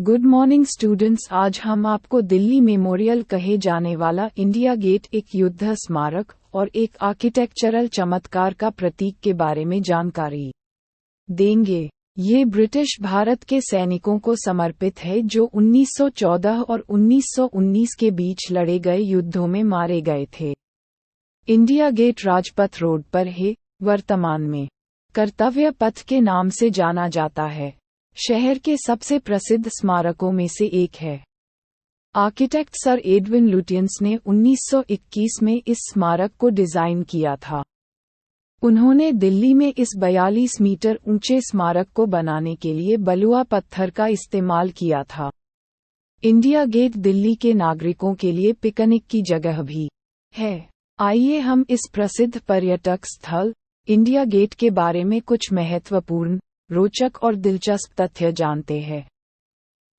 Good morning students. आज हम आपको दिल्ली मेमोरियल कहे जाने वाला इंडिया गेट, एक युद्ध स्मारक और एक आर्किटेक्चरल चमत्कार का प्रतीक के बारे में जानकारी देंगे। ये ब्रिटिश भारत के सैनिकों को समर्पित है जो 1914 और 1919 के बीच लड़े गए युद्धों में मारे गए थे। इंडिया गेट राजपथ रोड पर है, वर्तमान में कर्तव्य पथ के नाम से जाना जाता है। शहर के सबसे प्रसिद्ध स्मारकों में से एक है। आर्किटेक्ट सर एडविन लुटियंस ने 1921 में इस स्मारक को डिजाइन किया था। उन्होंने दिल्ली में इस 42 मीटर ऊंचे स्मारक को बनाने के लिए बलुआ पत्थर का इस्तेमाल किया था। इंडिया गेट दिल्ली के नागरिकों के लिए पिकनिक की जगह भी है। आइए हम इस प्रसिद्ध पर्यटक स्थल इंडिया गेट के बारे में कुछ महत्वपूर्ण, रोचक और दिलचस्प तथ्य जानते हैं।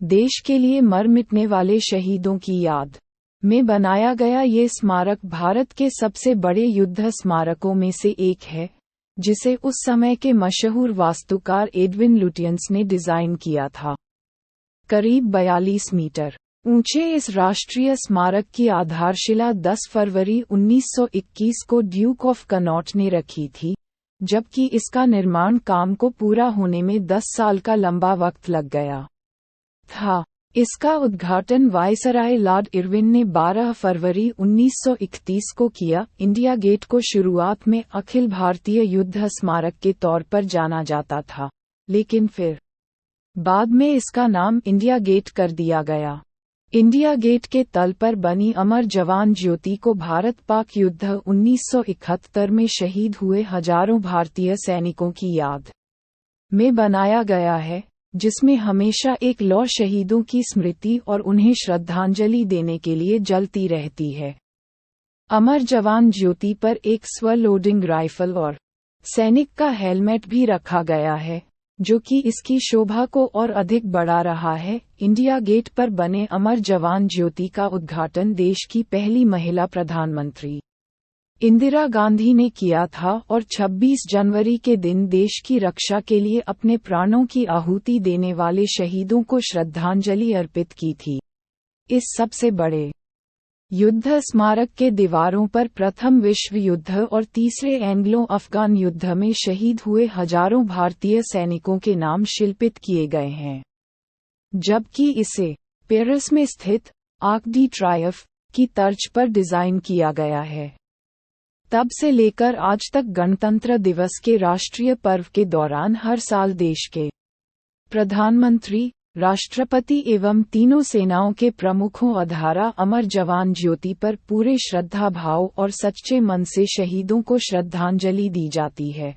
देश के लिए मर मिटने वाले शहीदों की याद में बनाया गया ये स्मारक भारत के सबसे बड़े युद्ध स्मारकों में से एक है, जिसे उस समय के मशहूर वास्तुकार एडविन लुटियंस ने डिजाइन किया था। करीब 42 मीटर ऊंचे इस राष्ट्रीय स्मारक की आधारशिला 10 फरवरी 1921 को ड्यूक ऑफ कनॉट ने रखी थी, जबकि इसका निर्माण काम को पूरा होने में 10 साल का लंबा वक्त लग गया था। इसका उद्घाटन वायसराय लॉर्ड इरविन ने 12 फरवरी 1931 को किया। इंडिया गेट को शुरुआत में अखिल भारतीय युद्ध स्मारक के तौर पर जाना जाता था, लेकिन फिर बाद में इसका नाम इंडिया गेट कर दिया गया। इंडिया गेट के तल पर बनी अमर जवान ज्योति को भारत पाक युद्ध 1971 में शहीद हुए हजारों भारतीय सैनिकों की याद में बनाया गया है, जिसमें हमेशा एक लौ शहीदों की स्मृति और उन्हें श्रद्धांजलि देने के लिए जलती रहती है। अमर जवान ज्योति पर एक स्व लोडिंग राइफल और सैनिक का हेलमेट भी रखा गया है, जो कि इसकी शोभा को और अधिक बढ़ा रहा है। इंडिया गेट पर बने अमर जवान ज्योति का उद्घाटन देश की पहली महिला प्रधानमंत्री इंदिरा गांधी ने किया था और 26 जनवरी के दिन देश की रक्षा के लिए अपने प्राणों की आहुति देने वाले शहीदों को श्रद्धांजलि अर्पित की थी। इस सबसे बड़े युद्ध स्मारक के दीवारों पर प्रथम विश्व युद्ध और तीसरे एंग्लो अफगान युद्ध में शहीद हुए हजारों भारतीय सैनिकों के नाम शिल्पित किए गए हैं, जबकि इसे पेरिस में स्थित आर्क डी ट्रायम्फ की तर्ज पर डिजाइन किया गया है। तब से लेकर आज तक गणतंत्र दिवस के राष्ट्रीय पर्व के दौरान हर साल देश के प्रधानमंत्री, राष्ट्रपति एवं तीनों सेनाओं के प्रमुखों अधारा अमर जवान ज्योति पर पूरे श्रद्धा भाव और सच्चे मन से शहीदों को श्रद्धांजलि दी जाती है।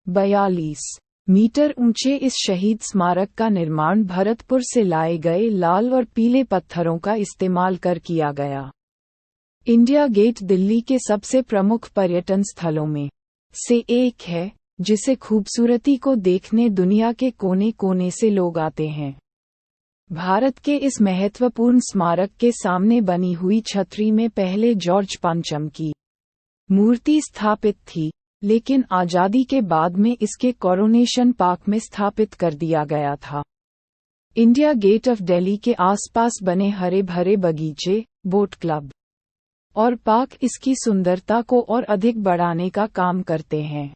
42 मीटर ऊंचे इस शहीद स्मारक का निर्माण भरतपुर से लाए गए लाल और पीले पत्थरों का इस्तेमाल कर किया गया। इंडिया गेट दिल्ली के सबसे प्रमुख पर्यटन स्थलों में से एक है, जिसे खूबसूरती को देखने दुनिया के कोने कोने से लोग आते हैं। भारत के इस महत्वपूर्ण स्मारक के सामने बनी हुई छतरी में पहले जॉर्ज पंचम की मूर्ति स्थापित थी, लेकिन आजादी के बाद में इसके कोरोनेशन पार्क में स्थापित कर दिया गया था। इंडिया गेट ऑफ दिल्ली के आसपास बने हरे भरे बगीचे, बोट क्लब और पार्क इसकी सुंदरता को और अधिक बढ़ाने का काम करते हैं।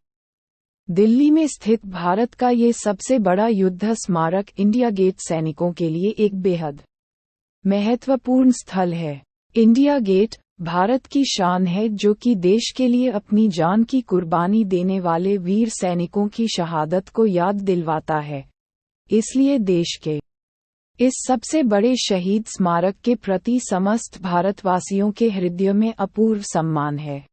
दिल्ली में स्थित भारत का ये सबसे बड़ा युद्ध स्मारक इंडिया गेट सैनिकों के लिए एक बेहद महत्वपूर्ण स्थल है। इंडिया गेट भारत की शान है, जो कि देश के लिए अपनी जान की कुर्बानी देने वाले वीर सैनिकों की शहादत को याद दिलवाता है। इसलिए देश के इस सबसे बड़े शहीद स्मारक के प्रति समस्त भारतवासियों के हृदय में अपूर्व सम्मान है।